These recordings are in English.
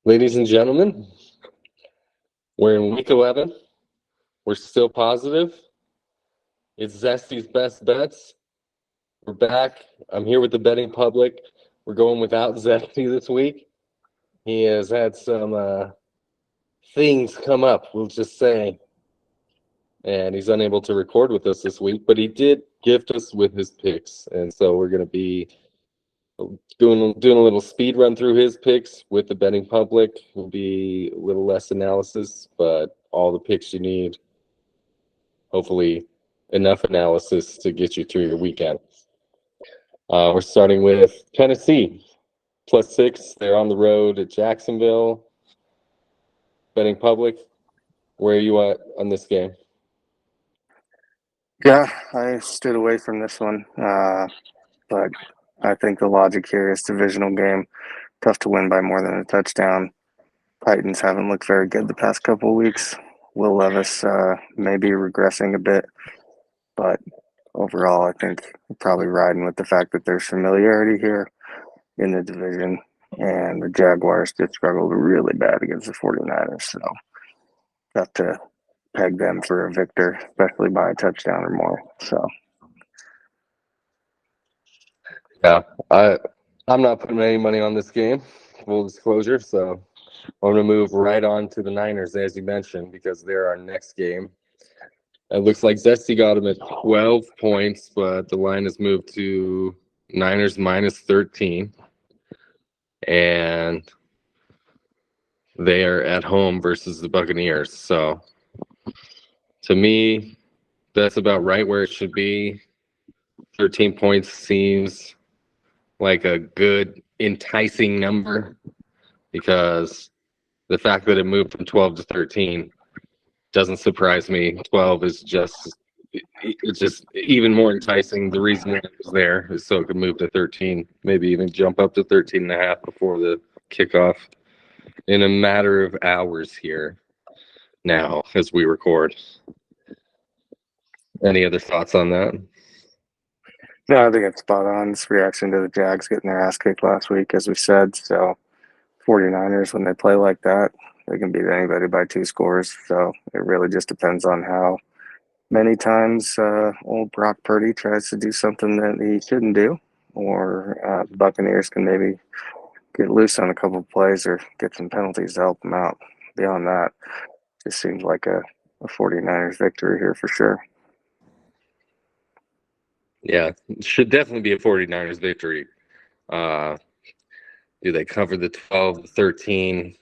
Ladies and gentlemen, we're in week 11. We're still positive. It's Zesty's best bets. We're back. I'm here with the betting public. We're going without Zesty this week. He has had some things come up, we'll just say, and he's unable to record with us this week, but he did gift us with his picks, and so we're going to be doing a little speed run through his picks with the betting public. Will be a little less analysis, but all the picks you need. Hopefully, enough analysis to get you through your weekend. We're starting with Tennessee, +6. They're on the road at Jacksonville. Betting public, where are you at on this game? Yeah, I stood away from this one, but I think the logic here is divisional game. Tough to win by more than a touchdown. Titans haven't looked very good the past couple of weeks. Will Levis may be regressing a bit, but overall, I think we're probably riding with the fact that there's familiarity here in the division, and the Jaguars did struggle really bad against the 49ers, so got to peg them for a victor, especially by a touchdown or more. So Yeah, I'm not putting any money on this game, full disclosure, so I'm going to move right on to the Niners, as you mentioned, because they're our next game. It looks like Zesty got them at 12 points, but the line has moved to Niners -13. And they are at home versus the Buccaneers. So to me, that's about right where it should be. 13 points seems like a good, enticing number because the fact that it moved from 12 to 13 doesn't surprise me. 12 is it's just even more enticing. The reason it was there is so it could move to 13, maybe even jump up to 13 and a half before the kickoff in a matter of hours here now as we record. Any other thoughts on that? no, I think it's spot on. It's reaction to the Jags getting their ass kicked last week, as we said. So 49ers, when they play like that, they can beat anybody by 2 scores. So it really just depends on how many times old Brock Purdy tries to do something that he shouldn't do, or the Buccaneers can maybe get loose on a couple of plays or get some penalties to help them out. Beyond that, it just seems like a 49ers victory here for sure. Yeah, it should definitely be a 49ers victory. Do they cover the 12-13?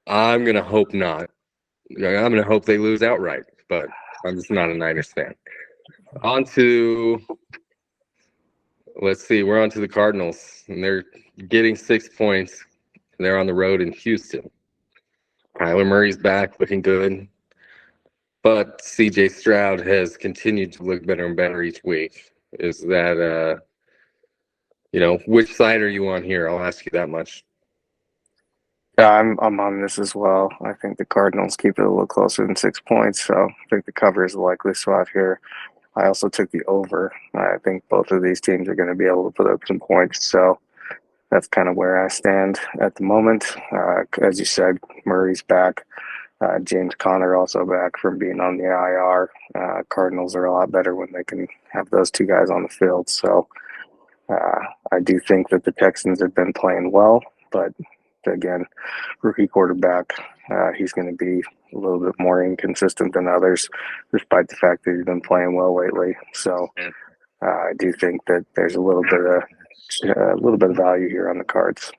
I'm going to hope not. I'm going to hope they lose outright, but I'm just not a Niners fan. Let's see, we're on to the Cardinals, and they're getting 6 points. They're on the road in Houston. Kyler Murray's back, looking good. But C.J. Stroud has continued to look better and better each week. Is that, which side are you on here? I'll ask you that much. Yeah, I'm on this as well. I think the Cardinals keep it a little closer than 6 points, so I think the cover is a likely spot here. I also took the over. I think both of these teams are going to be able to put up some points, so that's kind of where I stand at the moment. As you said, Murray's back. James Conner also back from being on the IR. Cardinals are a lot better when they can have those two guys on the field. So I do think that the Texans have been playing well, but again, rookie quarterback, he's going to be a little bit more inconsistent than others, despite the fact that he's been playing well lately. So I do think that there's a little bit of value here on the cards.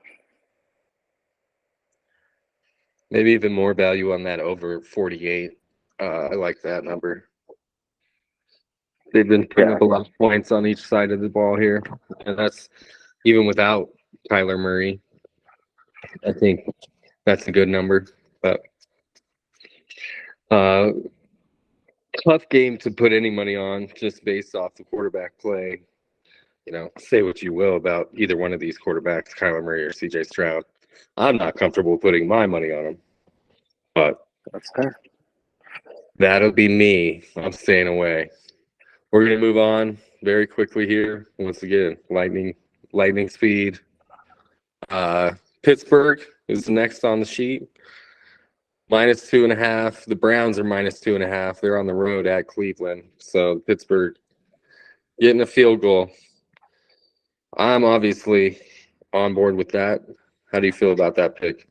Maybe even more value on that over 48. I like that number. They've been putting up a lot of points on each side of the ball here, and that's even without Kyler Murray. I think that's a good number, but tough game to put any money on just based off the quarterback play. Say what you will about either one of these quarterbacks, Kyler Murray or C.J. Stroud. I'm not comfortable putting my money on them, but that's fair. That'll be me. I'm staying away. We're going to move on very quickly here. Once again, lightning speed. Pittsburgh is next on the sheet. -2.5. The Browns are -2.5. They're on the road at Cleveland. So Pittsburgh getting a field goal. I'm obviously on board with that. How do you feel about that pick?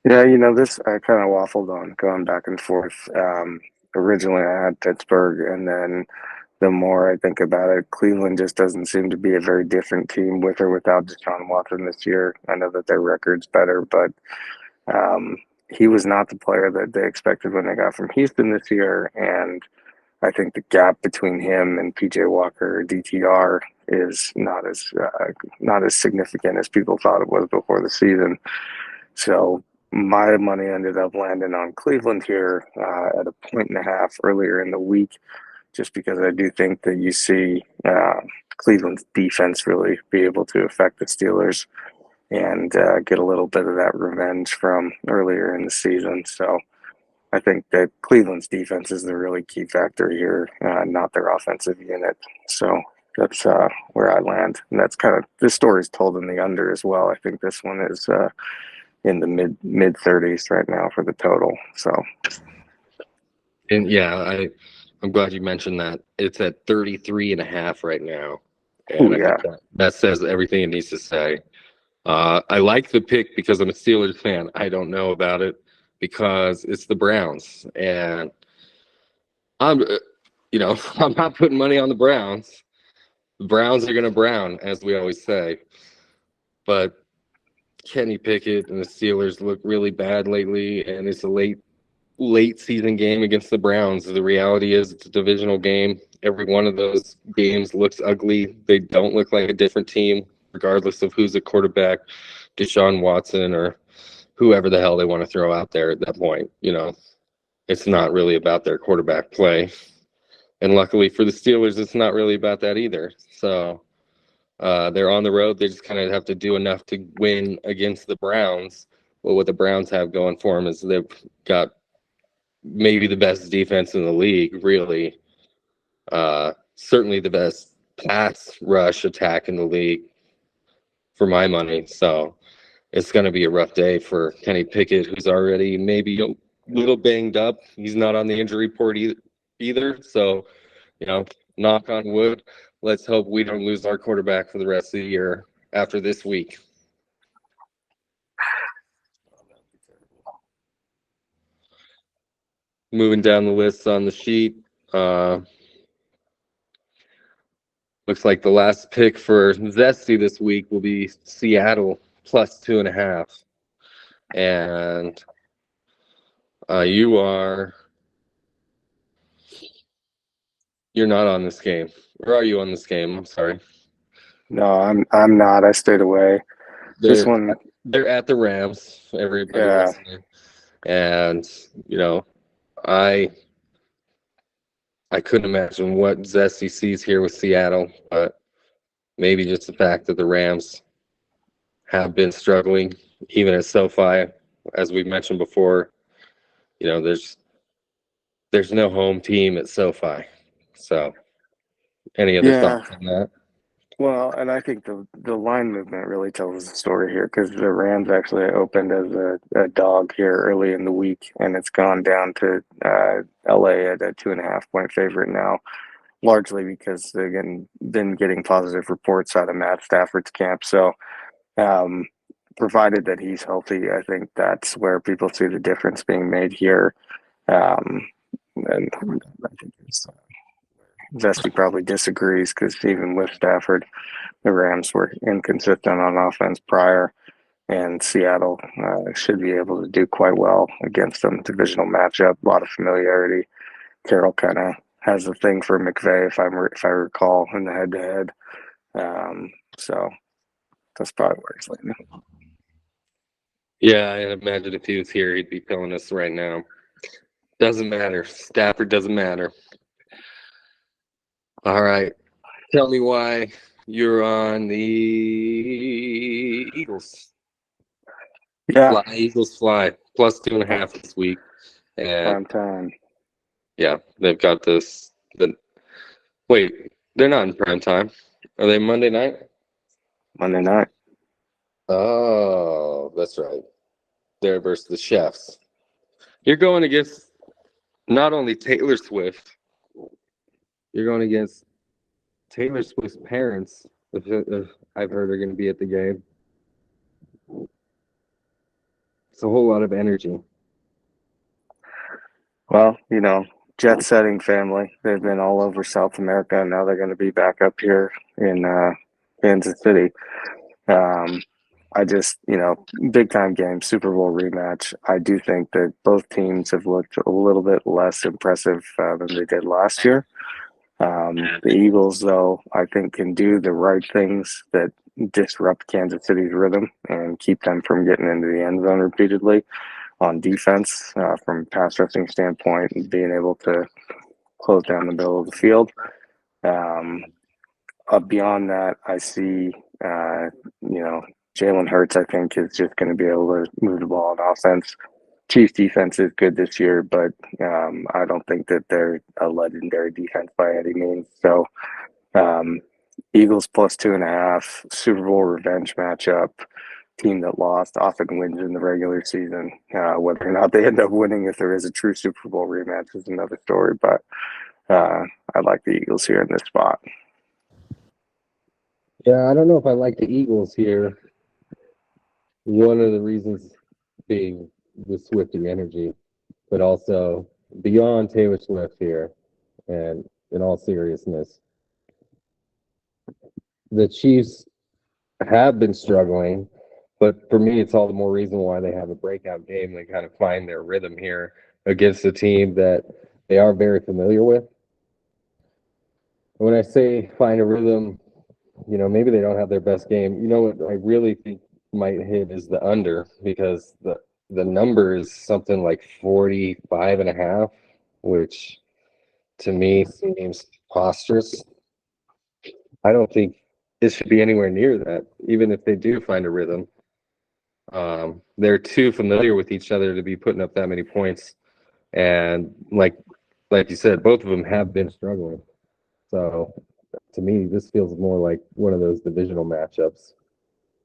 Yeah, this I kind of waffled on going back and forth. Originally, I had Pittsburgh, and then the more I think about it, Cleveland just doesn't seem to be a very different team with or without Deshaun Watson this year. I know that their record's better, but um, he was not the player that they expected when they got from Houston this year, and I think the gap between him and PJ Walker, DTR, is not as significant as people thought it was before the season. So my money ended up landing on Cleveland here at a 1.5 earlier in the week, just because I do think that you see Cleveland's defense really be able to affect the Steelers and get a little bit of that revenge from earlier in the season. So I think that Cleveland's defense is the really key factor here, not their offensive unit. So that's where I land. And that's kind of this story is told in the under as well. I think this one is in the mid 30s right now for the total. So, And yeah, I'm glad you mentioned that. It's at 33.5 right now. And I yeah, think that says everything it needs to say. I like the pick because I'm a Steelers fan. I don't know about it because it's the Browns. And I'm, I'm not putting money on the Browns. The Browns are going to brown, as we always say. But Kenny Pickett and the Steelers look really bad lately, and it's a late season game against the Browns. The reality is it's a divisional game. Every one of those games looks ugly. They don't look like a different team, regardless of who's a quarterback, Deshaun Watson or whoever the hell they want to throw out there at that point. It's not really about their quarterback play. And luckily for the Steelers, it's not really about that either. So they're on the road. They just kind of have to do enough to win against the Browns. Well, what the Browns have going for them is they've got maybe the best defense in the league, really. Certainly the best pass rush attack in the league for my money. So it's going to be a rough day for Kenny Pickett, who's already maybe a little banged up. He's not on the injury report either. So, knock on wood. Let's hope we don't lose our quarterback for the rest of the year after this week. Moving down the list on the sheet. Looks like the last pick for Zesty this week will be Seattle +2.5. And you're not on this game. Or are you on this game? I'm sorry. no, I'm not. I stayed away. This They're one, they're at the Rams, everybody yeah, listening. And, I couldn't imagine what Zesty sees here with Seattle, but maybe just the fact that the Rams have been struggling, even at SoFi, as we mentioned before. There's no home team at SoFi. So, any other yeah. thoughts on that? Well, and I think the line movement really tells the story here because the Rams actually opened as a dog here early in the week, and it's gone down to LA at a 2.5 point favorite now, largely because they've been getting positive reports out of Matt Stafford's camp. So, um, provided that he's healthy, I think that's where people see the difference being made here. Um, and I think Zesty probably disagrees because even with Stafford, the Rams were inconsistent on offense prior, and Seattle should be able to do quite well against them. Divisional matchup, a lot of familiarity. Carroll kind of has a thing for McVay, if I recall, in the head-to-head. So that's probably where he's leaning. Yeah, I imagine if he was here, he'd be telling us right now. Doesn't matter. Stafford doesn't matter. All right. Tell me why you're on the Eagles. Yeah, Fly, Eagles fly +2.5 this week. And prime time. yeah, they've got this. Wait, they're not in prime time. Are they Monday night? Monday night. Oh, that's right. There versus the Chefs. You're going against not only Taylor Swift, you're going against Taylor Swift's parents, if I've heard are going to be at the game. It's a whole lot of energy. Well, jet setting family. They've been all over South America, and now they're going to be back up here in Kansas City. Um, I just, big time game, Super Bowl rematch. I do think that both teams have looked a little bit less impressive than they did last year. The Eagles, though, I think can do the right things that disrupt Kansas City's rhythm and keep them from getting into the end zone repeatedly on defense from a pass rushing standpoint and being able to close down the middle of the field. Um, Beyond that, I see, Jalen Hurts, I think, is just going to be able to move the ball on offense. Chiefs defense is good this year, but I don't think that they're a legendary defense by any means. So, um, Eagles plus 2.5, Super Bowl revenge matchup. Team that lost often wins in the regular season. Whether or not they end up winning, if there is a true Super Bowl rematch, is another story. But I like the Eagles here in this spot. Yeah, I don't know if I like the Eagles here. One of the reasons being the Swifty energy, but also beyond Taylor Swift here, and in all seriousness, the Chiefs have been struggling, but for me, it's all the more reason why they have a breakout game. They kind of find their rhythm here against a team that they are very familiar with. When I say find a rhythm, maybe they don't have their best game. You know what I really think might hit is the under because the number is something like 45.5, which to me seems preposterous. I don't think it should be anywhere near that, even if they do find a rhythm. They're too familiar with each other to be putting up that many points. And like you said, both of them have been struggling. So to me, this feels more like one of those divisional matchups,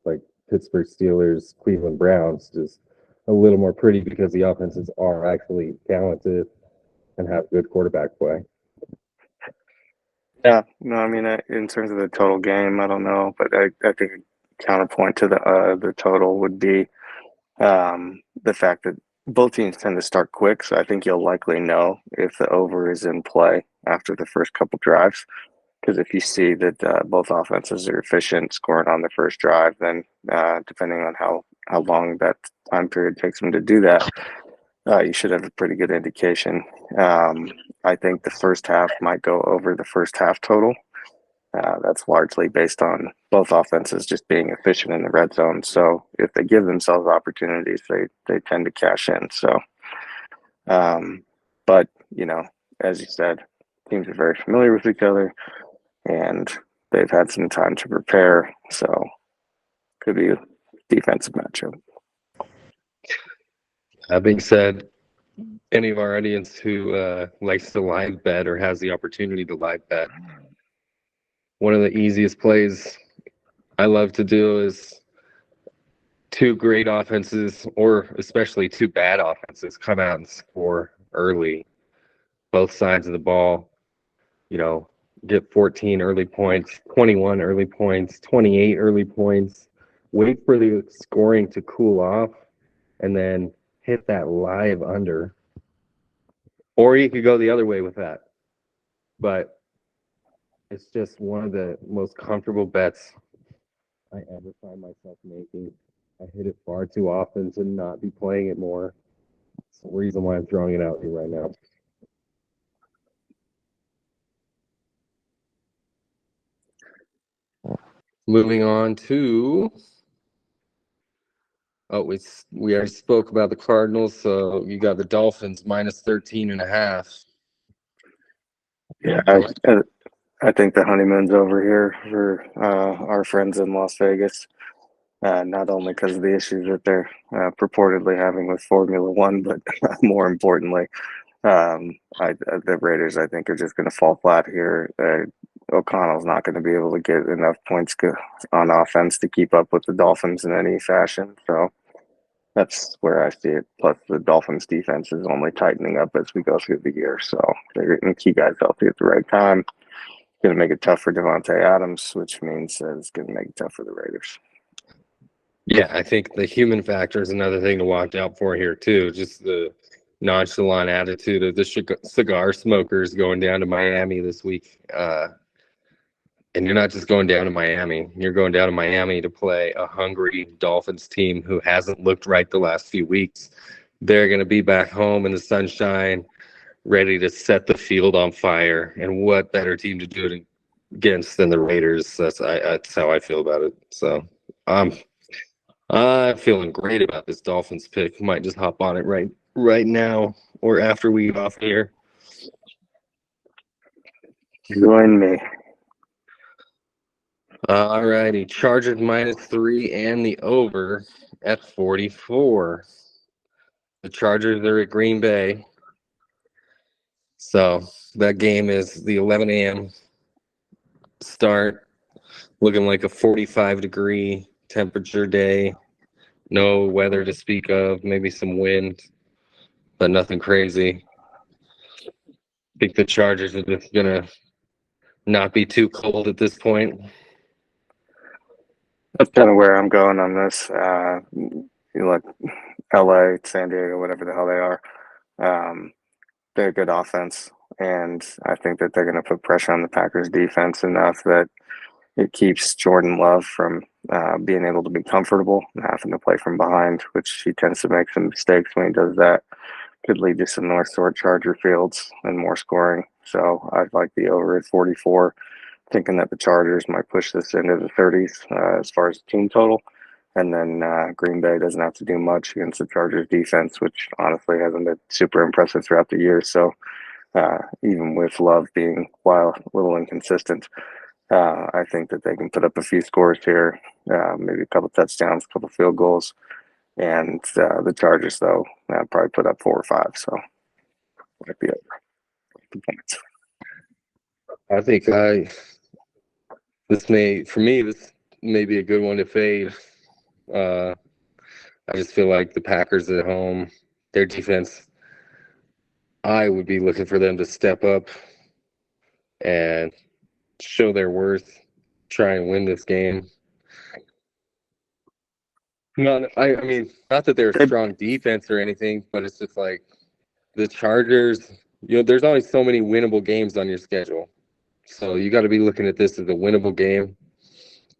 like Pittsburgh Steelers, Cleveland Browns, just a little more pretty because the offenses are actually talented and have good quarterback play. Yeah, no, I mean, in terms of the total game, I don't know, but I think a counterpoint to the total would be the fact that both teams tend to start quick, so I think you'll likely know if the over is in play after the first couple drives. Because if you see that both offenses are efficient, scoring on the first drive, then depending on how long that time period takes them to do that, you should have a pretty good indication. I think the first half might go over the first half total. That's largely based on both offenses just being efficient in the red zone. So if they give themselves opportunities, they tend to cash in. So, but as you said, teams are very familiar with each other, and they've had some time to prepare. So could be a defensive matchup. That being said, any of our audience who likes to live bet or has the opportunity to live bet, one of the easiest plays I love to do is two great offenses, or especially two bad offenses, come out and score early, both sides of the ball. Get 14 early points, 21 early points, 28 early points. Wait for the scoring to cool off, and then hit that live under. Or you could go the other way with that. But it's just one of the most comfortable bets I ever find myself making. I hit it far too often to not be playing it more. It's the reason why I'm throwing it out here right now. Moving on to we already spoke about the Cardinals, so you got the Dolphins minus 13.5. Yeah, I think the honeymoon's over here for our friends in Las Vegas. Not only because of the issues that they're purportedly having with Formula One, but more importantly, the Raiders, I think, are just going to fall flat here. O'Connell's not going to be able to get enough points on offense to keep up with the Dolphins in any fashion. So that's where I see it. Plus, the Dolphins' defense is only tightening up as we go through the year. So they're getting key guys healthy at the right time. It's going to make it tough for Devontae Adams, which means that it's going to make it tough for the Raiders. Yeah, I think the human factor is another thing to watch out for here, too. Just the nonchalant attitude of the cigar smokers going down to Miami this week. And you're not just going down to Miami. You're going down to Miami to play a hungry Dolphins team who hasn't looked right the last few weeks. They're going to be back home in the sunshine, ready to set the field on fire. And what better team to do it against than the Raiders? That's how I feel about it. So I'm feeling great about this Dolphins pick. Might just hop on it right now or after we get off here. Join me. All righty. Chargers -3 and the over at 44. The Chargers are at Green Bay. So that game is the 11 a.m. start, looking like a 45-degree temperature day. No weather to speak of, maybe some wind, but nothing crazy. I think the Chargers are just going to not be too cold at this point. That's kind of where I'm going on this. You look, LA, San Diego, whatever the hell they are. They're a good offense, and I think that they're going to put pressure on the Packers defense enough that it keeps Jordan Love from being able to be comfortable and having to play from behind, which he tends to make some mistakes when he does that. Could lead to some North Shore Charger fields and more scoring. So I'd like the over at 44, thinking that the Chargers might push this into the 30s as far as the team total. And then Green Bay doesn't have to do much against the Chargers defense, which honestly hasn't been super impressive throughout the year. So even with Love being a little inconsistent, I think that they can put up a few scores here, maybe a couple touchdowns, a couple field goals. And the Chargers, though, probably put up 4 or 5. So might be over the points. I think this may be a good one to fade. I just feel like the Packers at home, their defense, I would be looking for them to step up and show their worth, try and win this game. I mean, not that they're a strong defense or anything, but it's just like the Chargers, there's always so many winnable games on your schedule. So you got to be looking at this as a winnable game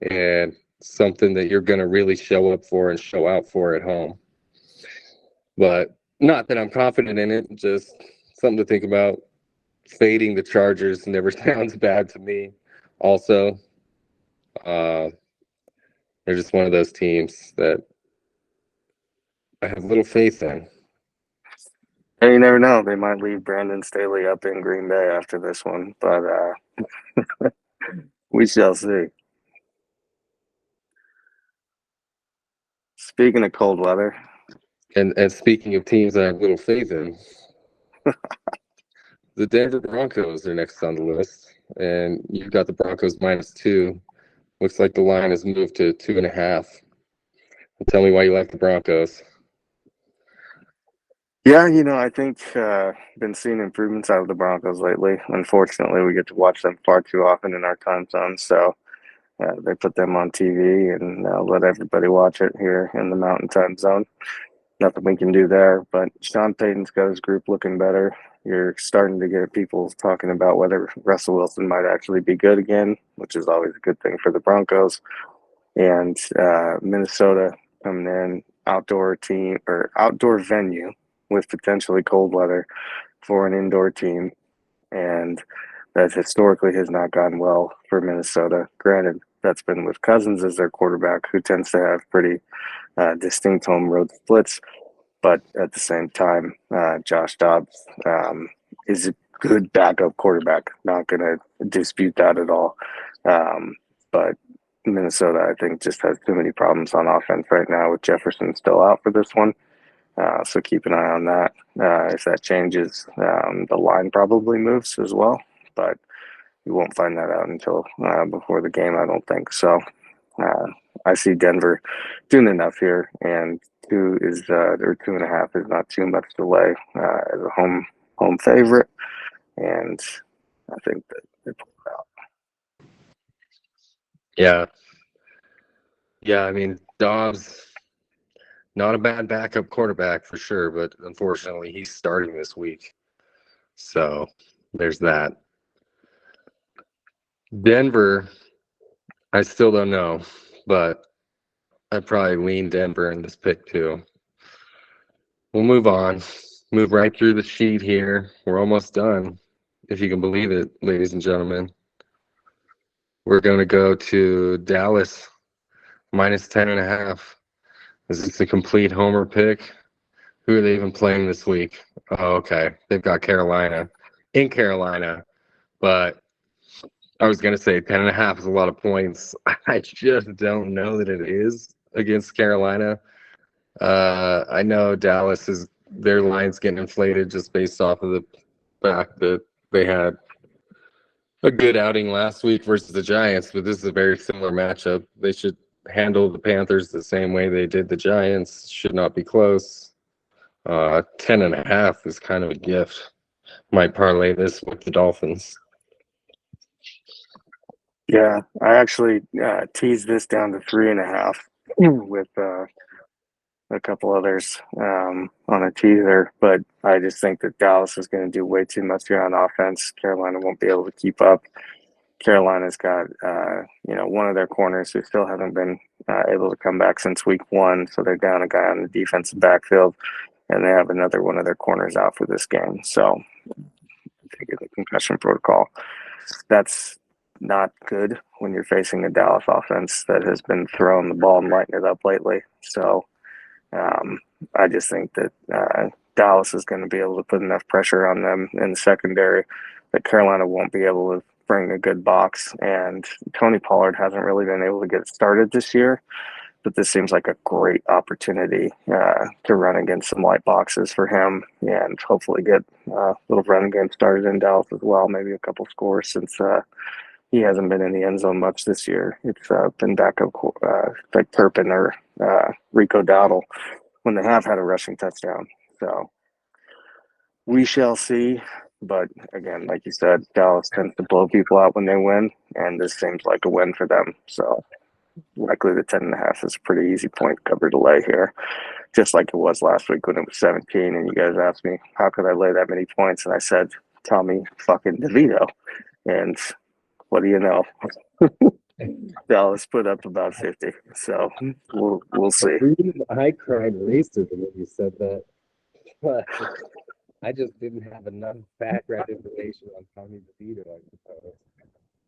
and something that you're going to really show up for and show out for at home. But not that I'm confident in it, just something to think about. Fading the Chargers never sounds bad to me. Also, they're just one of those teams that I have little faith in. And you never know. They might leave Brandon Staley up in Green Bay after this one. But we shall see. Speaking of cold weather. And speaking of teams I have little faith in, the Denver Broncos are next on the list. And you've got the Broncos -2. Looks like the line has moved to 2.5. Tell me why you like the Broncos. Yeah, I think been seeing improvements out of the Broncos lately. Unfortunately, we get to watch them far too often in our time zone. So they put them on TV and let everybody watch it here in the Mountain Time Zone. Nothing we can do there. But Sean Payton's got his group looking better. You're starting to get people talking about whether Russell Wilson might actually be good again, which is always a good thing for the Broncos. And Minnesota coming in, outdoor team or outdoor venue with potentially cold weather for an indoor team. And that historically has not gone well for Minnesota. Granted, that's been with Cousins as their quarterback, who tends to have pretty distinct home road splits. But at the same time, Josh Dobbs is a good backup quarterback. Not going to dispute that at all. But Minnesota, I think, just has too many problems on offense right now with Jefferson still out for this one. So keep an eye on that. If that changes, the line probably moves as well. But you won't find that out until before the game, I don't think. So I see Denver doing enough here, and two is or 2.5 is not too much delay as a home favorite, and I think that they pull it out. Yeah. Yeah, I mean, Dobbs, not a bad backup quarterback for sure, but unfortunately, he's starting this week. So there's that. Denver, I still don't know, but I'd probably lean Denver in this pick too. We'll move on. Move right through the sheet here. We're almost done, if you can believe it, ladies and gentlemen. We're going to go to Dallas minus 10.5. Is this a complete homer pick? Who are they even playing this week? Oh, okay. They've got Carolina in Carolina, but I was going to say 10.5 is a lot of points. I just don't know that it is against Carolina. I know Dallas is their line's getting inflated just based off of the fact that they had a good outing last week versus the Giants, but this is a very similar matchup. They should handle the Panthers the same way they did the Giants. Should not be close. 10.5 is kind of a gift. Might parlay this with the Dolphins. Yeah, I actually teased this down to 3.5 with a couple others on a teaser, but I just think that Dallas is going to do way too much here on offense. Carolina won't be able to keep up. Carolina's got one of their corners who still haven't been able to come back since week 1, so they're down a guy on the defensive backfield, and they have another one of their corners out for this game. So I think the concussion protocol. That's not good when you're facing a Dallas offense that has been throwing the ball and lighting it up lately. So I just think that Dallas is going to be able to put enough pressure on them in the secondary that Carolina won't be able to bring a good box. And Tony Pollard hasn't really been able to get started this year, but this seems like a great opportunity to run against some light boxes for him and hopefully get a little run game started in Dallas as well, maybe a couple scores since he hasn't been in the end zone much this year. It's been backup like Turpin or Rico Dowdle when they have had a rushing touchdown. So we shall see. But again, like you said, Dallas tends to blow people out when they win, and this seems like a win for them. So likely the 10.5 is a pretty easy point cover delay here, just like it was last week when it was 17. And you guys asked me, how could I lay that many points? And I said, Tommy fucking DeVito. And what do you know? Dallas put up about 50. So we'll see. I cried racism when you said that. But I just didn't have enough background information on Tommy DeVito, I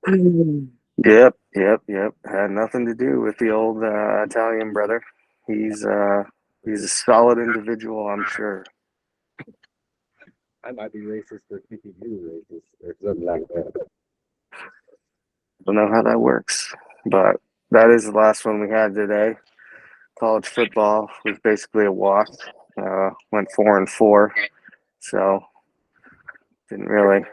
suppose. Yep. Had nothing to do with the old Italian brother. He's a solid individual, I'm sure. I might be racist for thinking you racist or something like that. Don't know how that works, but that is the last one we had today. College football was basically a wash. Went 4-4, so didn't really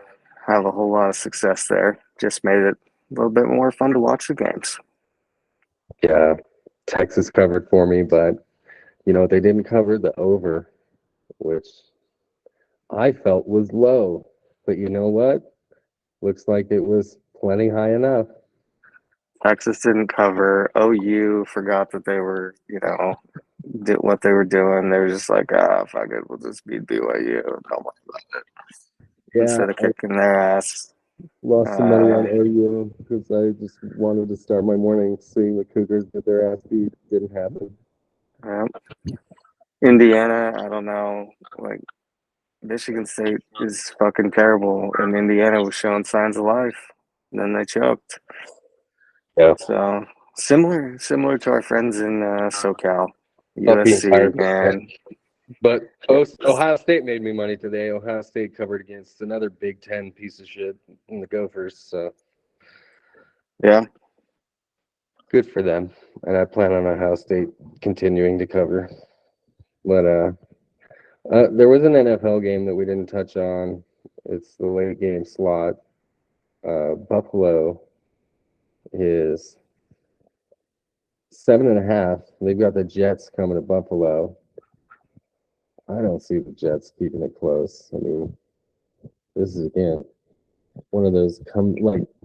have a whole lot of success there. Just made it a little bit more fun to watch the games. Yeah, Texas covered for me, but they didn't cover the over, which I felt was low. But you know what? Looks like it was plenty high enough. Texas didn't cover. OU forgot that they were, did what they were doing. They were just like, fuck it, we'll just beat BYU. Don't worry about it. Yeah, instead of kicking their ass. Lost some money on OU because I just wanted to start my morning seeing the Cougars get their ass beat. Didn't happen. Indiana, I don't know. Like, Michigan State is fucking terrible, and Indiana was showing signs of life. And then they choked. Yeah. So similar to our friends in SoCal, USC, man. But Ohio State made me money today. Ohio State covered against another Big Ten piece of shit in the Gophers. So yeah, good for them. And I plan on Ohio State continuing to cover. But there was an NFL game that we didn't touch on. It's the late game slot. Buffalo is 7.5. They've got the Jets coming to Buffalo. I don't see the Jets keeping it close. I mean, this is again one of those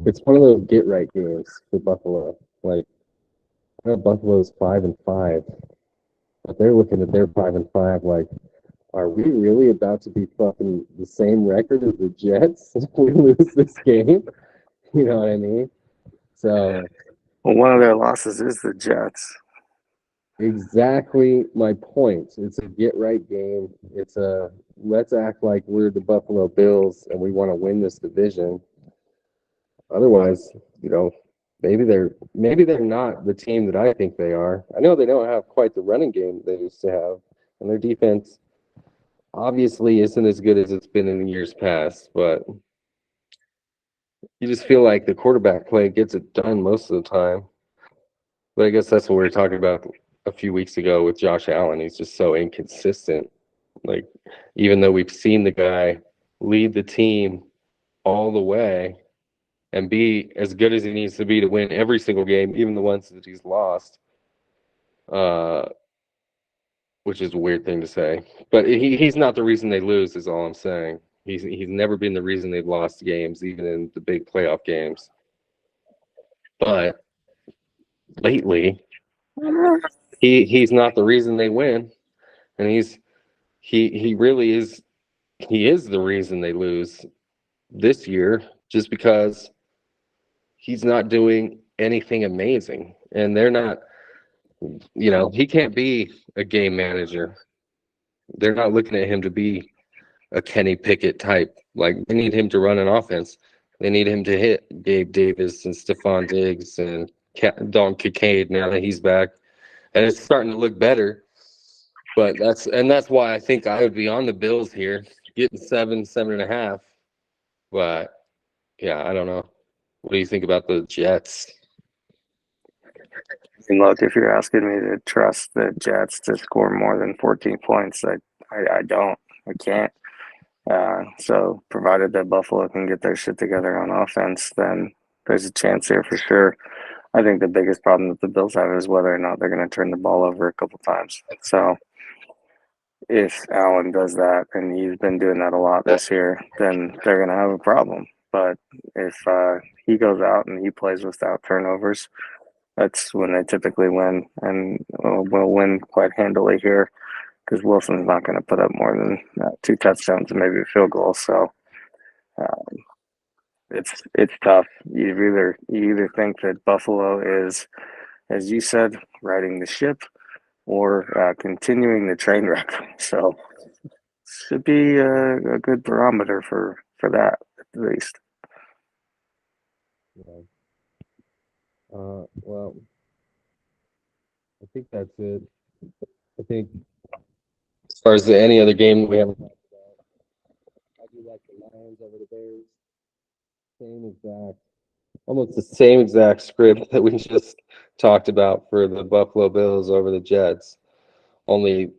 it's one of those get right games for Buffalo. Like, I know Buffalo's 5-5, but they're looking at their 5-5 like, are we really about to be fucking the same record as the Jets if we lose this game? You know what I mean? So Well, one of their losses is the Jets. exactly my point. It's a get right game. It's a let's act like we're the Buffalo Bills and we want to win this division. Otherwise, maybe they're not the team that I think they are. I know they don't have quite the running game they used to have, and their defense obviously isn't as good as it's been in years past, but you just feel like the quarterback play gets it done most of the time. But I guess that's what we were talking about a few weeks ago with Josh Allen. He's just so inconsistent. Like, even though we've seen the guy lead the team all the way and be as good as he needs to be to win every single game, even the ones that he's lost, uh, which is a weird thing to say. But he's not the reason they lose, is all I'm saying. He's never been the reason they've lost games, even in the big playoff games. But lately, he's not the reason they win, and he really is. He is the reason they lose this year, just because he's not doing anything amazing, and they're not. He can't be a game manager. They're not looking at him to be a Kenny Pickett type. Like, they need him to run an offense. They need him to hit Gabe Davis and Stephon Diggs and Don Kincaid now that he's back, and it's starting to look better. But that's why I think I would be on the Bills here, getting 7.5. But yeah, I don't know. What do you think about the Jets? And look, if you're asking me to trust the Jets to score more than 14 points, I don't. I can't. So, provided that Buffalo can get their shit together on offense, then there's a chance here for sure. I think the biggest problem that the Bills have is whether or not they're going to turn the ball over a couple times. So, if Allen does that, and he's been doing that a lot this year, then they're going to have a problem. But if he goes out and he plays without turnovers, that's when they typically win, and will win quite handily here because Wilson's not going to put up more than 2 touchdowns and maybe a field goal. So um, it's tough. You either think that Buffalo is, as you said, riding the ship, or continuing the train wreck. So should be a good barometer for that at least. Yeah. Well, I think that's it. I think as far as any other game we haven't talked about, I do like the Lions over the Bears. Almost the same exact script that we just talked about for the Buffalo Bills over the Jets. Only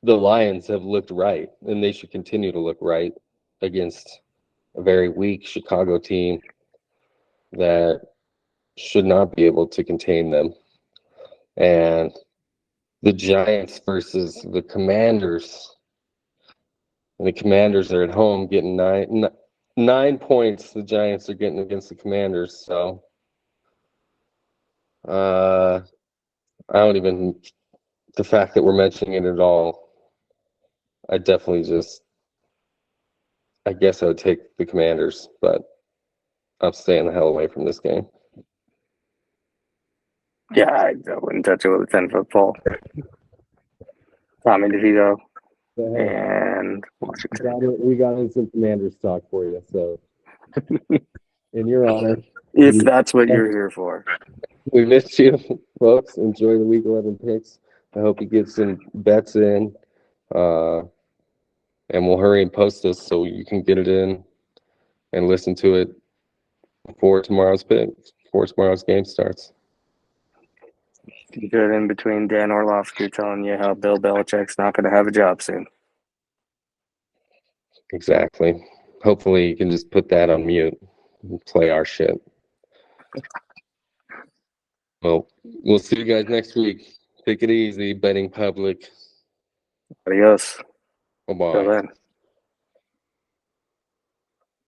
the Lions have looked right, and they should continue to look right against a very weak Chicago team that should not be able to contain them. And the Giants versus the Commanders. And the Commanders are at home getting 9 points. The Giants are getting against the Commanders. So I don't even, the fact that we're mentioning it at all, I definitely I guess I would take the Commanders, but I'm staying the hell away from this game. Yeah, I wouldn't touch it with a 10-foot pole. Tommy DeVito and Washington. We got some Commanders talk for you. So, in your honor, If that's what you're here for. we missed you, folks. Enjoy the Week 11 picks. I hope you get some bets in, and we'll hurry and post this so you can get it in and listen to it before tomorrow's game starts. Good in between Dan Orlovsky telling you how Bill Belichick's not going to have a job soon. Exactly. Hopefully, you can just put that on mute. play our shit. Well, we'll see you guys next week. Take it easy, betting public. Adios. Till Bye-bye. then.